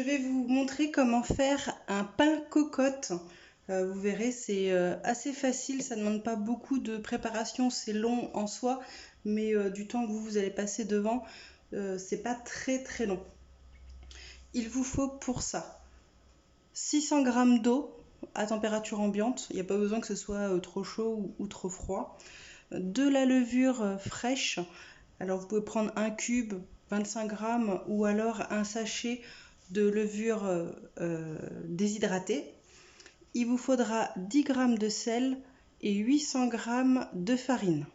vais vous montrer comment faire un pain cocotte. Vous verrez, c'est assez facile, ça ne demande pas beaucoup de préparation, c'est long en soi, mais du temps que vous allez passer devant, c'est pas très long. Il vous faut pour ça 600 g d'eau à température ambiante, il n'y a pas besoin que ce soit trop chaud ou trop froid. De la levure fraîche, alors vous pouvez prendre un cube, 25 g, ou alors un sachet de levure déshydratée. Il vous faudra 10 g de sel et 800 g de farine.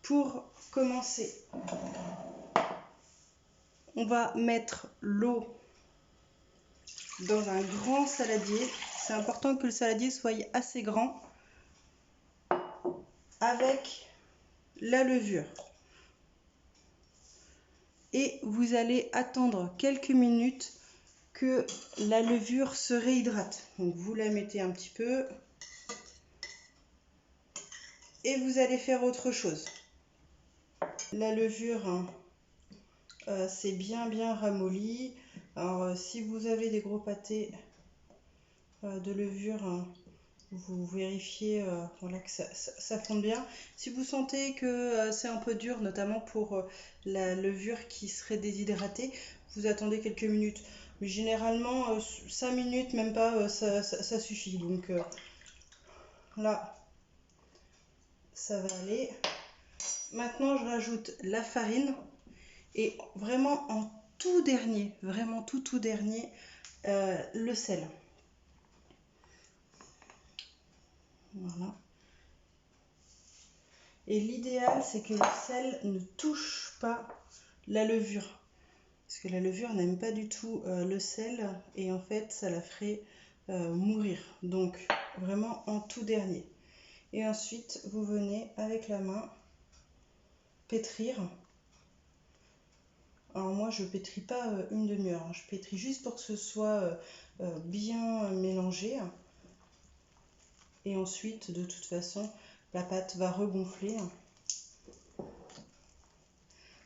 Pour commencer, on va mettre l'eau dans un grand saladier. C'est important que le saladier soit assez grand, avec la levure. Et vous allez attendre quelques minutes que la levure se réhydrate. Donc vous la mettez un petit peu et vous allez faire autre chose. La levure c'est bien ramolli. Alors si vous avez des gros pâtés de levure, vous vérifiez voilà, que ça fonde bien. Si vous sentez que c'est un peu dur, notamment pour la levure qui serait déshydratée, vous attendez quelques minutes. Mais généralement 5 minutes, même pas, ça suffit. Donc là, ça va aller. Maintenant, je rajoute la farine et vraiment en tout dernier, vraiment tout dernier, le sel. Voilà. Et l'idéal, c'est que le sel ne touche pas la levure. Parce que la levure n'aime pas du tout le sel et en fait, ça la ferait mourir. Donc, vraiment en tout dernier. Et ensuite, vous venez avec la main pétrir. Alors moi, je pétris pas une demi-heure. Je pétris juste pour que ce soit bien mélangé. Et ensuite, de toute façon, la pâte va regonfler.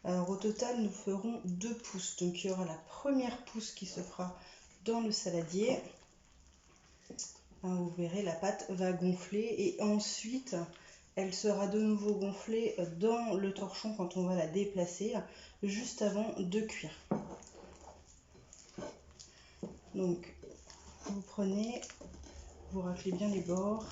Alors au total, nous ferons 2 pousses. Donc il y aura la première pousse qui se fera dans le saladier. Vous verrez, la pâte va gonfler et ensuite, elle sera de nouveau gonflée dans le torchon quand on va la déplacer, juste avant de cuire. Donc, vous prenez, vous raclez bien les bords.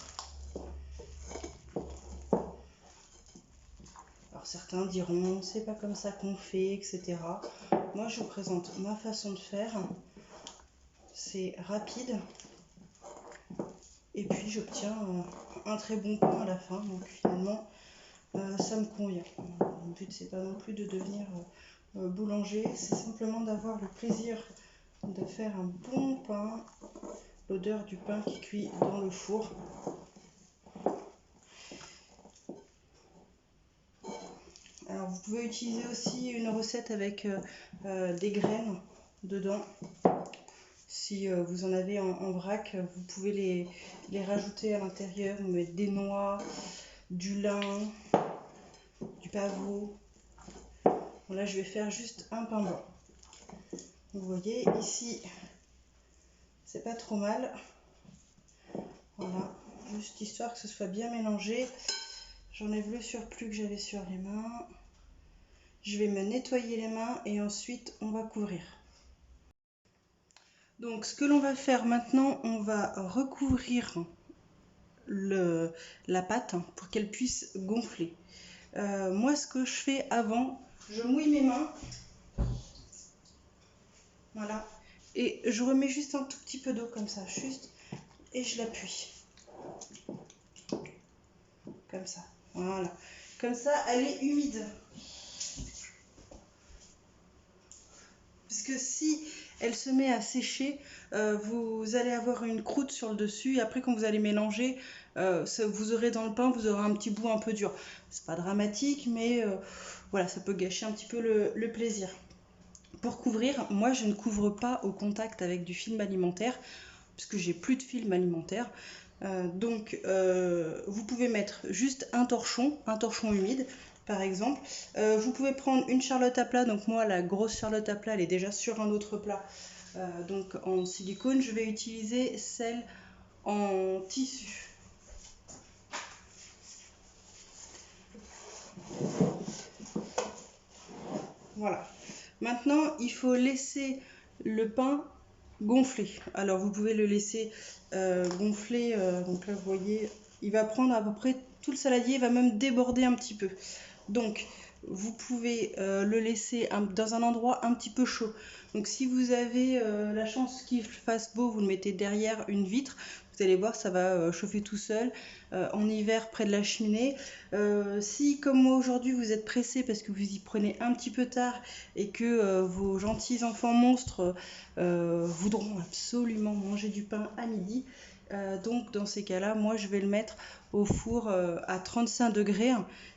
Alors certains diront, c'est pas comme ça qu'on fait, etc. Moi, je vous présente ma façon de faire. C'est rapide. Et puis, j'obtiens un très bon pain à la fin. Donc, finalement, ça me convient. Le but, c'est pas non plus de devenir boulanger. C'est simplement d'avoir le plaisir de faire un bon pain. L'odeur du pain qui cuit dans le four. Alors vous pouvez utiliser aussi une recette avec des graines dedans. Si vous en avez en vrac, vous pouvez les rajouter à l'intérieur. Vous mettez des noix, du lin, du pavot. Bon, là je vais faire juste un pain blanc. Vous voyez ici, c'est pas trop mal. Voilà, juste histoire que ce soit bien mélangé. J'enlève le surplus que j'avais sur les mains. Je vais me nettoyer les mains et ensuite on va couvrir. Donc ce que l'on va faire maintenant, on va recouvrir la pâte pour qu'elle puisse gonfler. Moi ce que je fais avant, je mouille mes mains. Voilà. Et je remets juste un tout petit peu d'eau comme ça, juste, et je l'appuie. Comme ça. Voilà. Comme ça, elle est humide. Parce que si elle se met à sécher, vous allez avoir une croûte sur le dessus et après quand vous allez mélanger, vous aurez dans le pain, vous aurez un petit bout un peu dur. C'est pas dramatique, mais voilà, ça peut gâcher un petit peu le plaisir. Pour couvrir, moi je ne couvre pas au contact avec du film alimentaire, puisque j'ai plus de film alimentaire. Donc vous pouvez mettre juste un torchon humide, par exemple. Vous pouvez prendre une charlotte à plat, donc moi la grosse charlotte à plat elle est déjà sur un autre plat, donc en silicone. Je vais utiliser celle en tissu. Voilà. Maintenant, il faut laisser le pain gonfler. Alors, vous pouvez le laisser gonfler. Donc là, vous voyez, il va prendre à peu près tout le saladier, il va même déborder un petit peu. Donc, vous pouvez le laisser dans un endroit un petit peu chaud. Donc, si vous avez la chance qu'il fasse beau, vous le mettez derrière une vitre. Vous allez voir, ça va chauffer tout seul. En hiver, près de la cheminée. Si, comme moi aujourd'hui, vous êtes pressé parce que vous y prenez un petit peu tard et que vos gentils enfants monstres voudront absolument manger du pain à midi, donc dans ces cas-là, moi je vais le mettre au four à 35 degrés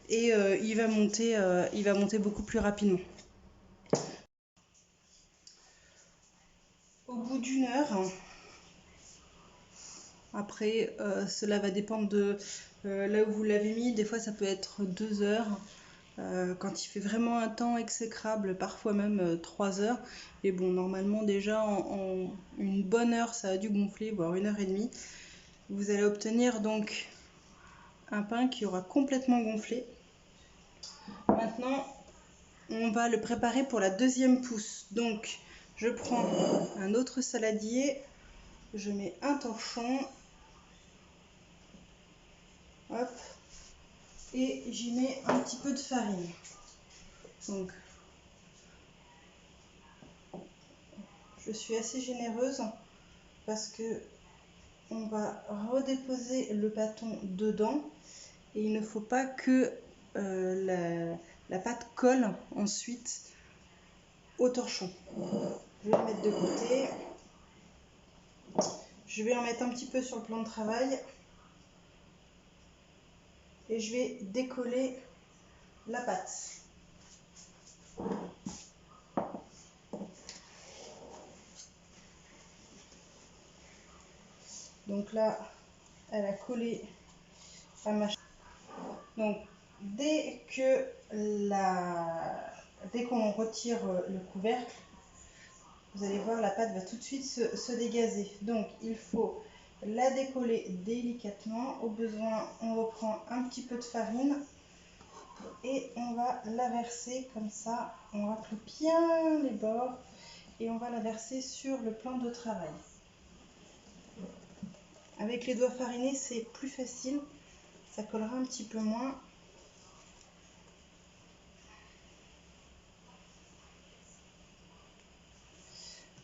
et il va monter beaucoup plus rapidement. Au bout d'une heure, après cela va dépendre de là où vous l'avez mis, des fois ça peut être 2 heures. Quand il fait vraiment un temps exécrable, parfois même 3 heures. Et bon, normalement déjà en une bonne heure, ça a dû gonfler, voire 1 heure et demie. Vous allez obtenir donc un pain qui aura complètement gonflé. Maintenant, on va le préparer pour la deuxième pousse. Donc, je prends un autre saladier, je mets un torchon, hop, et j'y mets un petit peu de farine. Donc, je suis assez généreuse parce que on va redéposer le bâton dedans et il ne faut pas que la pâte colle ensuite au torchon. Je vais le mettre de côté. Je vais en mettre un petit peu sur le plan de travail et je vais décoller la pâte. Donc là, elle a collé à ma... Donc dès qu'on retire le couvercle, vous allez voir, la pâte va tout de suite se dégazer. Donc il faut la décoller délicatement. Au besoin, on reprend un petit peu de farine et on va la verser comme ça. On racle bien les bords et on va la verser sur le plan de travail. Avec les doigts farinés, c'est plus facile. Ça collera un petit peu moins.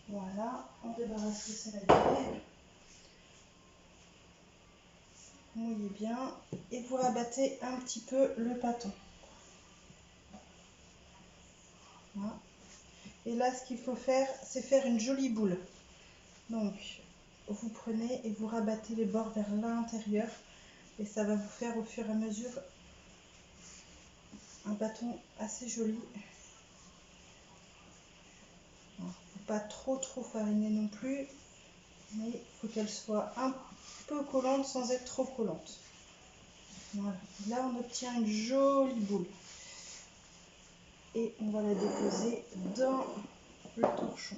Voilà, on débarrasse le saladier. Mouillez bien et vous rabattez un petit peu le pâton. Voilà. Et là, ce qu'il faut faire, c'est faire une jolie boule. Donc, vous prenez et vous rabattez les bords vers l'intérieur et ça va vous faire au fur et à mesure un bâton assez joli. Alors, faut pas trop fariner non plus, mais il faut qu'elle soit un peu collante sans être trop collante. Voilà. Là, on obtient une jolie boule. Et on va la déposer dans le torchon.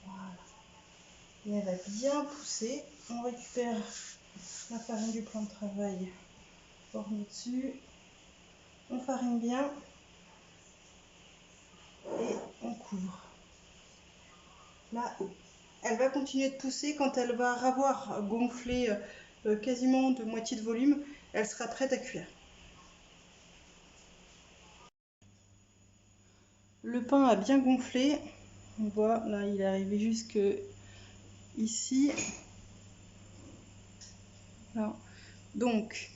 Voilà. Et elle va bien pousser. On récupère la farine du plan de travail formée dessus. On farine bien et on couvre. Là, elle va continuer de pousser. Quand elle va avoir gonflé quasiment de moitié de volume, elle sera prête à cuire. Le pain a bien gonflé. On voit, là, il est arrivé jusque ici. Là. Donc,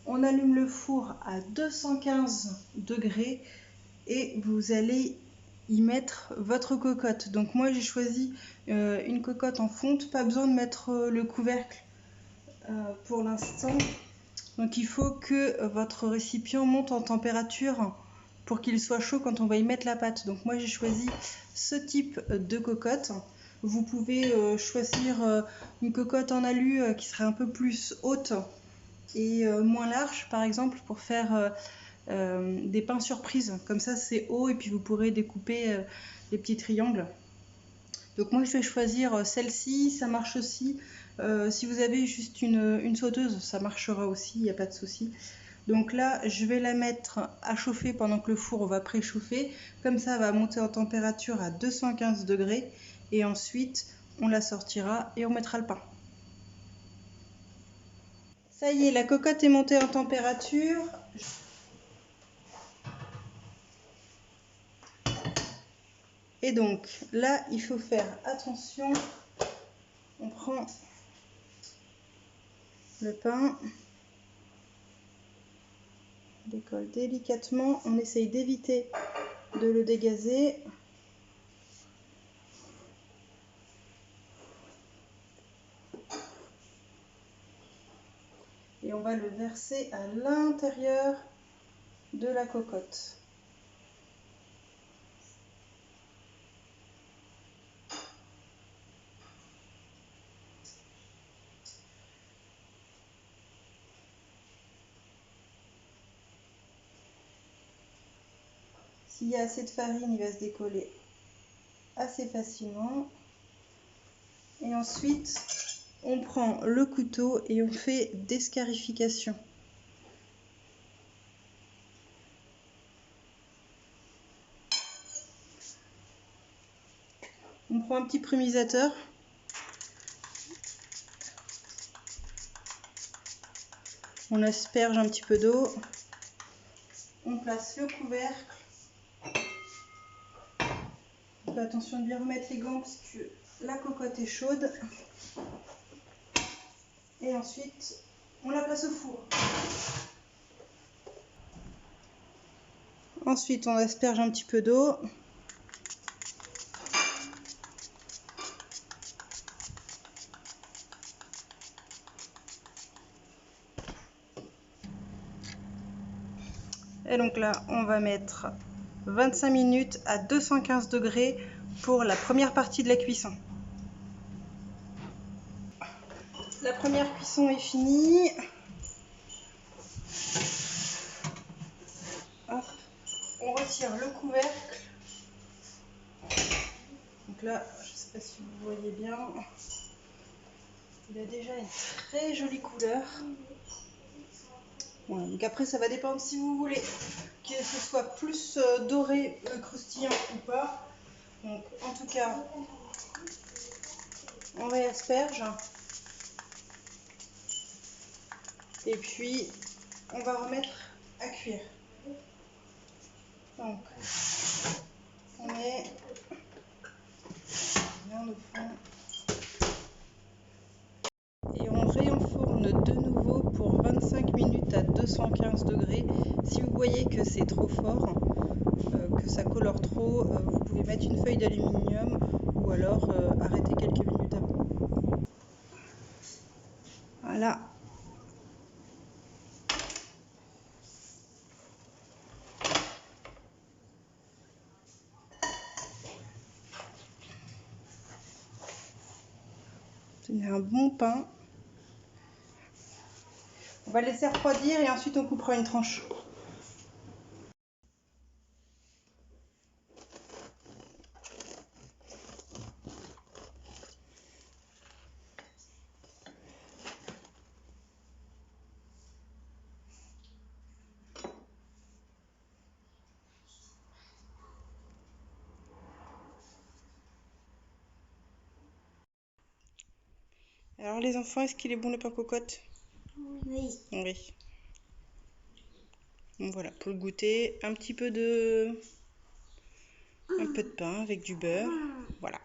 on allume le four à 215 degrés et vous allez y mettre votre cocotte. Donc moi j'ai choisi une cocotte en fonte, pas besoin de mettre le couvercle pour l'instant. Donc il faut que votre récipient monte en température pour qu'il soit chaud quand on va y mettre la pâte. Donc moi j'ai choisi ce type de cocotte. Vous pouvez choisir une cocotte en alu qui serait un peu plus haute et moins large, par exemple, pour faire des pains surprises. Comme ça, c'est haut et puis vous pourrez découper des petits triangles. Donc moi, je vais choisir celle-ci, ça marche aussi. Si vous avez juste une sauteuse, ça marchera aussi, il n'y a pas de souci. Donc là, je vais la mettre à chauffer pendant que le four va préchauffer. Comme ça, elle va monter en température à 215 degrés. Et ensuite, on la sortira et on mettra le pain. Ça y est, la cocotte est montée en température. Et donc, là, il faut faire attention. On prend le pain. On décolle délicatement. On essaye d'éviter de le dégazer. Et on va le verser à l'intérieur de la cocotte. S'il y a assez de farine, il va se décoller assez facilement. Et ensuite, on prend le couteau et on fait des scarifications. On prend un petit prémisateur. On asperge un petit peu d'eau. On place le couvercle. On fait attention de bien remettre les gants parce que la cocotte est chaude. Et ensuite, on la place au four. Ensuite, on asperge un petit peu d'eau. Et donc là, on va mettre 25 minutes à 215 degrés pour la première partie de la cuisson. La première cuisson est finie. Hop. On retire le couvercle. Donc là, je ne sais pas si vous voyez bien, il a déjà une très jolie couleur. Voilà, donc après, ça va dépendre si vous voulez que ce soit plus doré, croustillant ou pas. Donc en tout cas, on réasperge. Et puis, on va remettre à cuire. Donc, on met bien au fond. Et on réenfourne de nouveau pour 25 minutes à 215 degrés. Si vous voyez que c'est trop fort, que ça colore trop, vous pouvez mettre une feuille d'aluminium ou alors arrêter quelques minutes avant. Voilà. C'est un bon pain. On va le laisser refroidir et ensuite on coupera une tranche. Alors les enfants, est-ce qu'il est bon le pain cocotte? Oui. Oui. Donc voilà, pour le goûter, un peu de pain avec du beurre. Voilà.